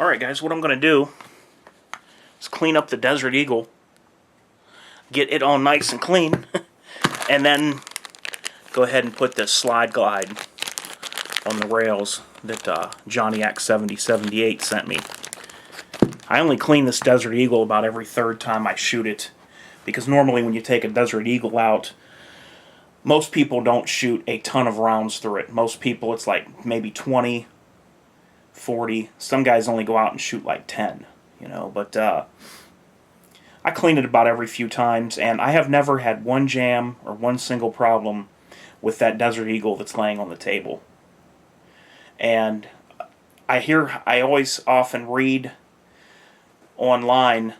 Alright guys, what I'm going to do is clean up the Desert Eagle, get it all nice and clean, and then go ahead and put this slide glide on the rails that Johnny X 7078 sent me. I only clean this Desert Eagle about every third time I shoot it, because normally when you take a Desert Eagle out, most people don't shoot a ton of rounds through it. Most people, it's like maybe 20, 40. Some guys only go out and shoot like 10, you know. But I clean it about every few times, and I have never had one jam or one single problem with that Desert Eagle that's laying on the table. And I always often read online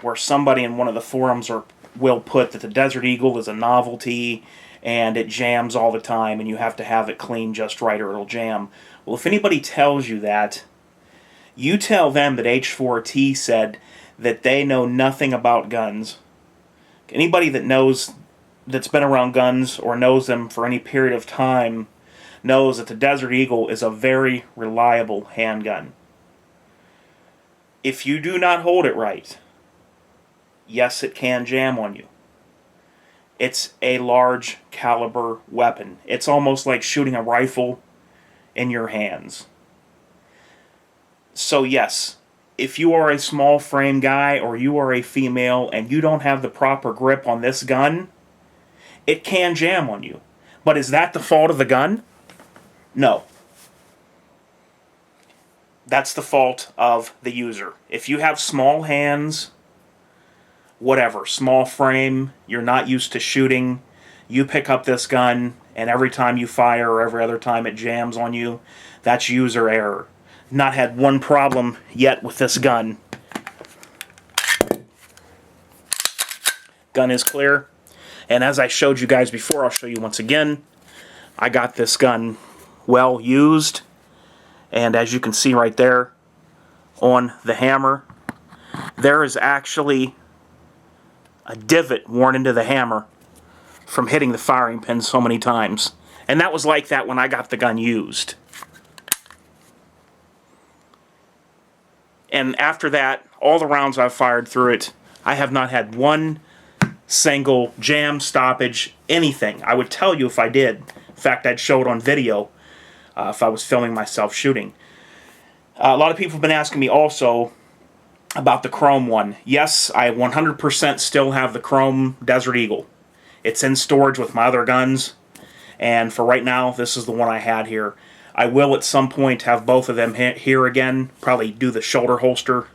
where somebody in one of the forums will put that the Desert Eagle is a novelty and it jams all the time and you have to have it cleaned just right or it'll jam. Well, if anybody tells you that, you tell them that H4T said that they know nothing about guns. Anybody that's been around guns or knows them for any period of time knows that the Desert Eagle is a very reliable handgun. If you do not hold it right, yes, it can jam on you. It's a large caliber weapon. It's almost like shooting a rifle in your hands. So yes, if you are a small frame guy or you are a female and you don't have the proper grip on this gun, it can jam on you. But is that the fault of the gun? No. That's the fault of the user. If you have small hands, whatever, small frame, you're not used to shooting, you pick up this gun and every time you fire or every other time it jams on you, that's user error. Not had one problem yet with this gun. Gun is clear. And as I showed you guys before, I'll show you once again. I got this gun well used. And as you can see right there on the hammer, there is actually a divot worn into the hammer from hitting the firing pin so many times. And that was like that when I got the gun used. And after that, all the rounds I've fired through it, I have not had one single jam, stoppage, anything. I would tell you if I did. In fact, I'd show it on video if I was filming myself shooting. A lot of people have been asking me also about the chrome one. Yes, I 100% still have the chrome Desert Eagle. It's in storage with my other guns, and for right now, this is the one I had here. I will at some point have both of them here again, probably do the shoulder holster,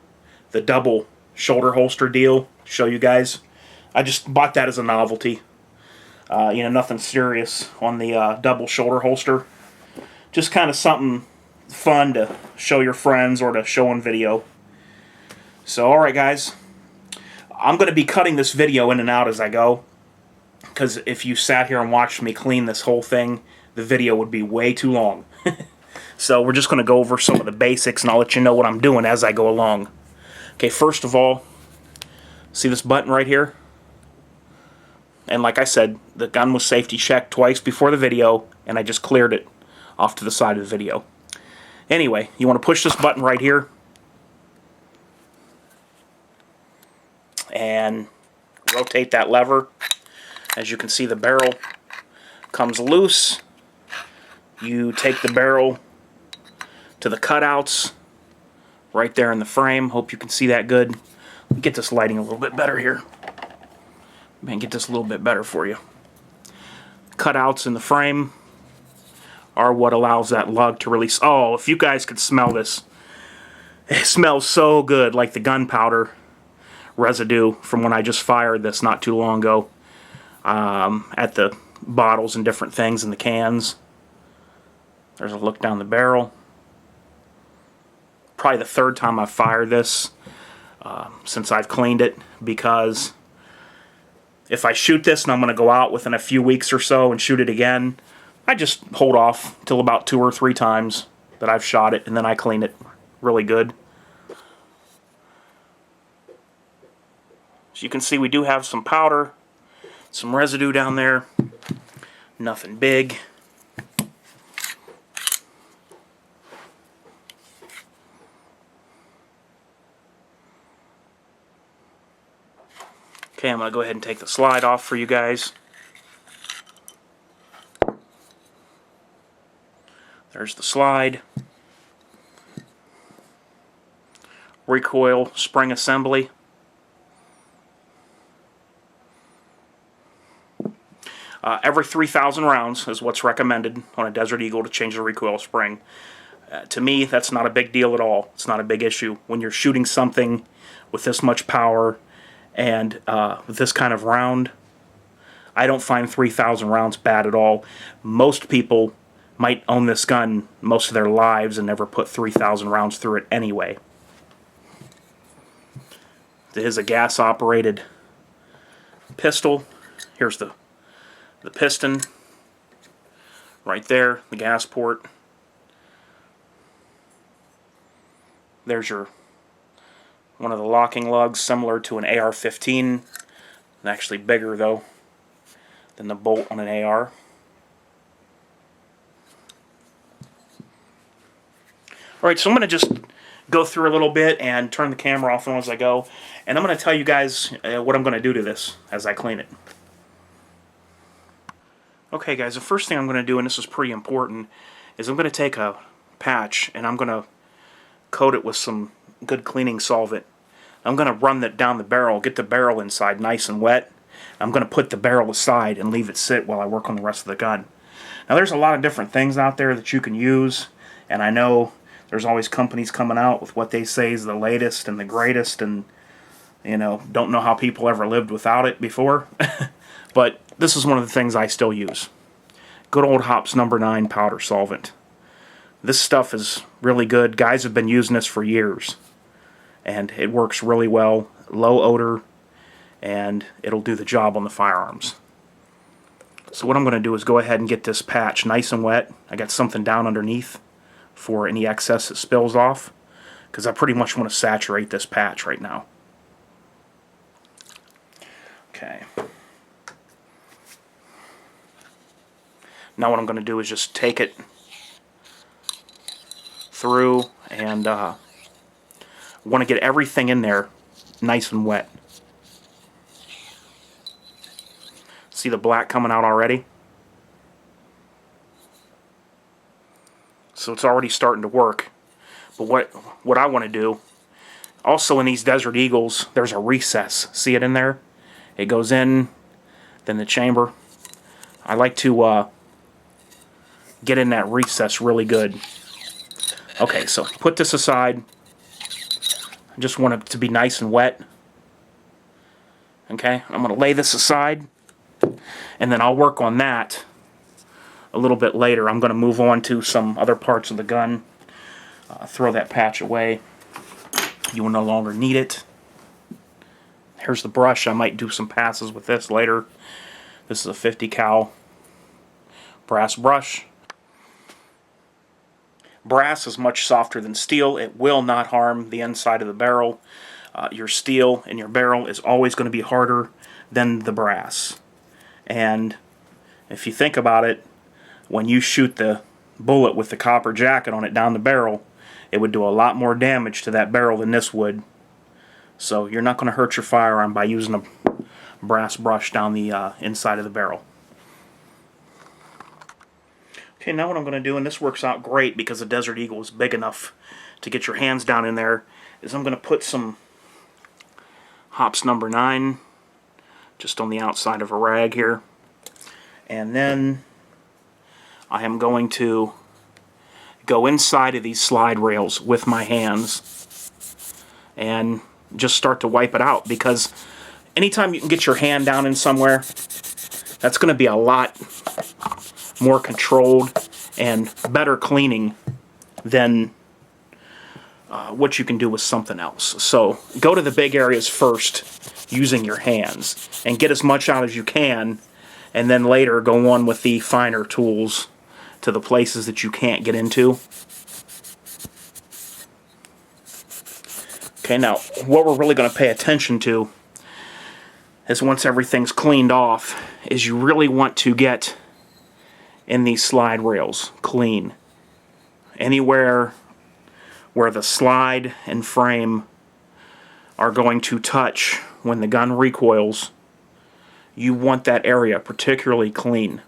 the double shoulder holster deal, show you guys. I just bought that as a novelty. You know, nothing serious on the double shoulder holster. Just kind of something fun to show your friends or to show on video. So, alright guys, I'm going to be cutting this video in and out as I go, because if you sat here and watched me clean this whole thing, the video would be way too long. So we're just going to go over some of the basics and I'll let you know what I'm doing as I go along. Okay, first of all, see this button right here? And like I said, the gun was safety checked twice before the video, and I just cleared it off to the side of the video. Anyway, you want to push this button right here, and rotate that lever. As you can see, the barrel comes loose. You take the barrel to the cutouts right there in the frame. Hope you can see that good. Let me get this lighting a little bit better here. Man, get this a little bit better for you. Cutouts in the frame are what allows that lug to release. Oh, if you guys could smell this. It smells so good, like the gunpowder residue from when I just fired this not too long ago at the bottles and different things in the cans. There's a look down the barrel. Probably the third time I've fired this since I've cleaned it, because if I shoot this and I'm going to go out within a few weeks or so and shoot it again, I just hold off till about 2 or 3 times that I've shot it, and then I clean it really good. As you can see, we do have some powder, some residue down there. Nothing big. Okay, I'm going to go ahead and take the slide off for you guys. There's the slide. Recoil spring assembly. Every 3,000 rounds is what's recommended on a Desert Eagle to change the recoil spring. To me, that's not a big deal at all. It's not a big issue. When you're shooting something with this much power and with this kind of round, I don't find 3,000 rounds bad at all. Most people might own this gun most of their lives and never put 3,000 rounds through it anyway. It is a gas-operated pistol. Here's the piston right there, the gas port. There's your one of the locking lugs, similar to an AR-15. Actually bigger though than the bolt on an AR. Alright, so I'm going to just go through a little bit and turn the camera off as I go, and I'm going to tell you guys what I'm going to do to this as I clean it. Okay guys, the first thing I'm going to do, and this is pretty important, is I'm going to take a patch and I'm going to coat it with some good cleaning solvent. I'm going to run that down the barrel, get the barrel inside nice and wet. I'm going to put the barrel aside and leave it sit while I work on the rest of the gun. Now there's a lot of different things out there that you can use, and I know there's always companies coming out with what they say is the latest and the greatest, and you know, don't know how people ever lived without it before. But this is one of the things I still use. Good old Hops No. 9 powder solvent. This stuff is really good. Guys have been using this for years, and it works really well. Low odor, and it'll do the job on the firearms. So what I'm going to do is go ahead and get this patch nice and wet. I got something down underneath for any excess that spills off, because I pretty much want to saturate this patch right now. Okay. Now what I'm going to do is just take it through and want to get everything in there nice and wet. See the black coming out already? So it's already starting to work. But what I want to do, also in these Desert Eagles, there's a recess. See it in there? It goes in, then the chamber. I like to get in that recess really good. Okay, so put this aside. I just want it to be nice and wet. Okay, I'm going to lay this aside, and then I'll work on that a little bit later. I'm going to move on to some other parts of the gun. Throw that patch away. You will no longer need it. Here's the brush. I might do some passes with this later. This is a 50 cal brass brush. Brass is much softer than steel. It will not harm the inside of the barrel. Your steel in your barrel is always going to be harder than the brass. And if you think about it, when you shoot the bullet with the copper jacket on it down the barrel, it would do a lot more damage to that barrel than this would. So you're not going to hurt your firearm by using a brass brush down the inside of the barrel. Okay, now what I'm going to do, and this works out great because the Desert Eagle is big enough to get your hands down in there, is I'm going to put some Hops No. 9 just on the outside of a rag here. And then I am going to go inside of these slide rails with my hands and just start to wipe it out, because anytime you can get your hand down in somewhere, that's going to be a lot more controlled and better cleaning than what you can do with something else. So go to the big areas first using your hands and get as much out as you can, and then later go on with the finer tools to the places that you can't get into. Okay, now what we're really going to pay attention to is, once everything's cleaned off, is you really want to get in these slide rails clean. Anywhere where the slide and frame are going to touch when the gun recoils, you want that area particularly clean.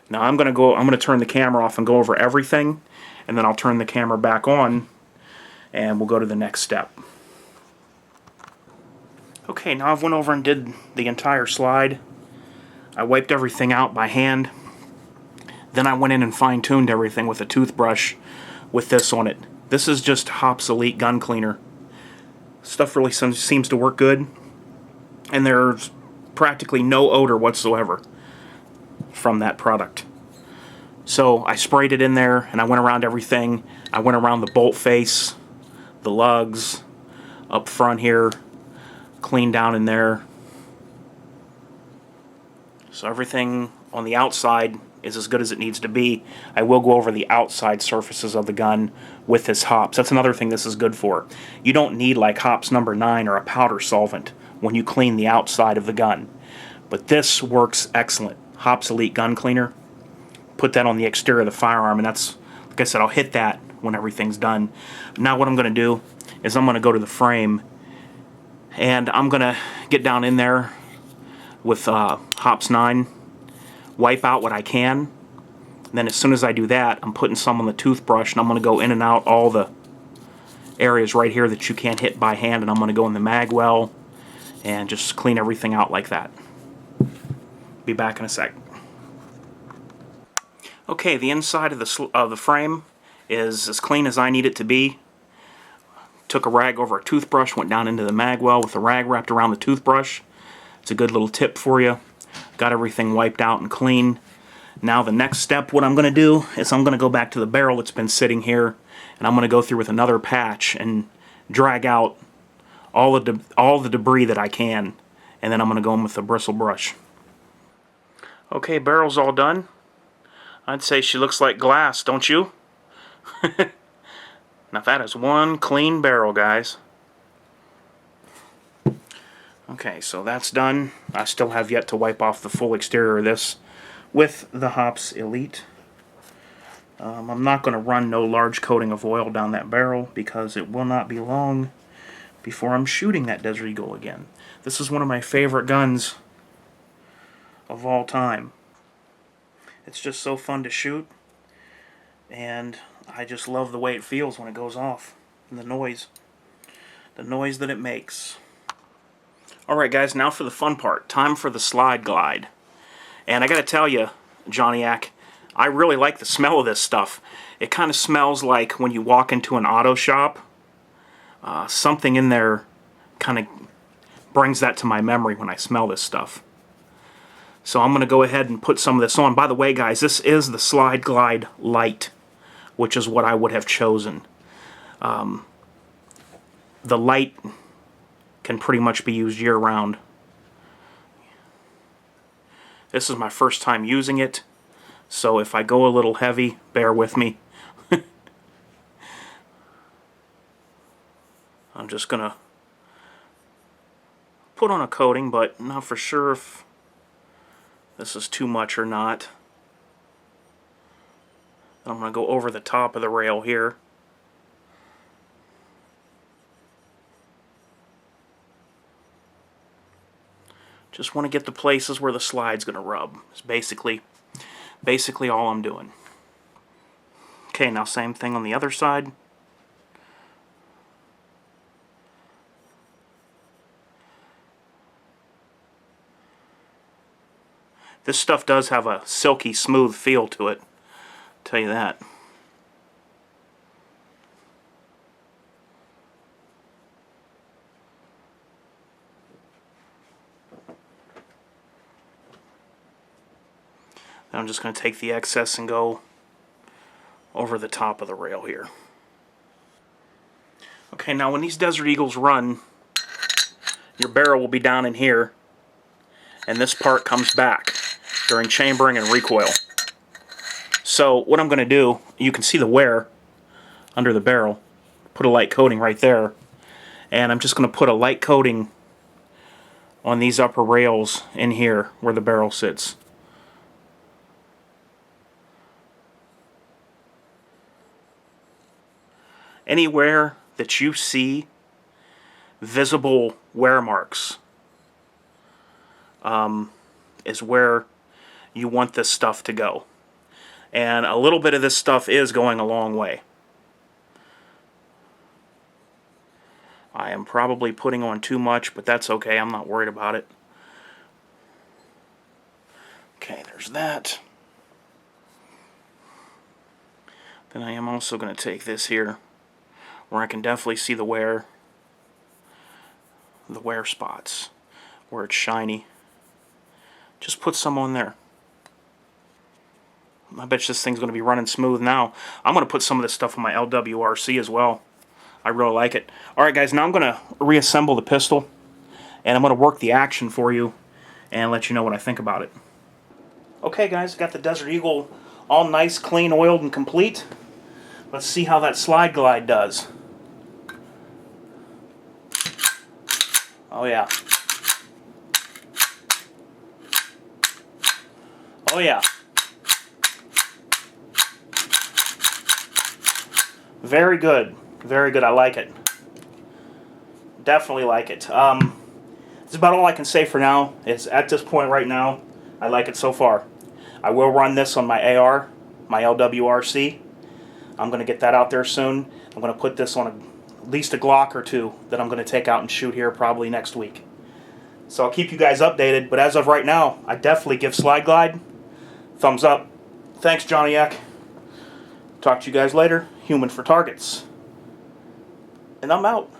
Now I'm going to turn the camera off and go over everything, and then I'll turn the camera back on and we'll go to the next step. Okay, now I've went over and did the entire slide. I wiped everything out by hand. Then I went in and fine-tuned everything with a toothbrush with this on it. This is just Hop's Elite Gun Cleaner. Stuff really seems to work good, and there's practically no odor whatsoever from that product. So I sprayed it in there, and I went around everything. I went around the bolt face, the lugs, up front here, cleaned down in there. So everything on the outside is as good as it needs to be. I will go over the outside surfaces of the gun with this Hops. That's another thing this is good for. You don't need like Hops number 9 or a powder solvent when you clean the outside of the gun. But this works excellent. Hop's Elite Gun Cleaner. Put that on the exterior of the firearm, and that's, like I said, I'll hit that when everything's done. Now what I'm going to do is I'm going to go to the frame, and I'm going to get down in there with Hops 9, wipe out what I can. Then as soon as I do that, I'm putting some on the toothbrush, and I'm going to go in and out all the areas right here that you can't hit by hand, and I'm going to go in the mag well and just clean everything out like that. Be back in a sec. Okay, the inside of the frame is as clean as I need it to be. Took a rag over a toothbrush, went down into the mag well with the rag wrapped around the toothbrush. It's a good little tip for you. Got everything wiped out and clean. Now the next step, what I'm going to do is I'm going to go back to the barrel that's been sitting here, and I'm going to go through with another patch and drag out all the debris that I can, and then I'm going to go in with the bristle brush. Okay, barrel's all done. I'd say she looks like glass, don't you? Now that is one clean barrel, guys. Okay, so that's done. I still have yet to wipe off the full exterior of this with the Hop's Elite. I'm not going to run no large coating of oil down that barrel because it will not be long before I'm shooting that Desert Eagle again. This is one of my favorite guns of all time. It's just so fun to shoot, and I just love the way it feels when it goes off, and the noise that it makes. Alright guys, now for the fun part. Time for the slide glide. And I gotta tell you, Johnny-ack, I really like the smell of this stuff. It kind of smells like when you walk into an auto shop. Something in there kind of brings that to my memory when I smell this stuff. So I'm going to go ahead and put some of this on. By the way, guys, this is the Slide Glide Light, which is what I would have chosen. The light can pretty much be used year-round. This is my first time using it, so if I go a little heavy, bear with me. I'm just going to put on a coating, but not for sure if this is too much or not. I'm going to go over the top of the rail here. Just want to get the places where the slide's going to rub. It's basically all I'm doing. Okay, now same thing on the other side. This stuff does have a silky smooth feel to it, I'll tell you that. Then I'm just going to take the excess and go over the top of the rail here. Okay, now when these Desert Eagles run, your barrel will be down in here, and this part comes back during chambering and recoil. So what I'm going to do, you can see the wear under the barrel. Put a light coating right there, and I'm just going to put a light coating on these upper rails in here where the barrel sits. Anywhere that you see visible wear marks, is where you want this stuff to go. And a little bit of this stuff is going a long way. I am probably putting on too much, but that's okay. I'm not worried about it. Okay, there's that. Then I am also going to take this here, where I can definitely see the wear spots, where it's shiny. Just put some on there. I bet you this thing's going to be running smooth now. I'm going to put some of this stuff on my LWRC as well. I really like it. Alright guys, now I'm going to reassemble the pistol, and I'm going to work the action for you and let you know what I think about it. Okay guys, got the Desert Eagle all nice, clean, oiled, and complete. Let's see how that slide glide does. Oh yeah. Oh yeah. Very good. Very good. I like it. Definitely like it. That's about all I can say for now. It's at this point right now, I like it so far. I will run this on my AR, my LWRC. I'm going to get that out there soon. I'm going to put this on at least a Glock or two that I'm going to take out and shoot here probably next week. So I'll keep you guys updated, but as of right now, I definitely give Slide Glide thumbs up. Thanks, Johnny Eck. Talk to you guys later. Human for targets. And I'm out.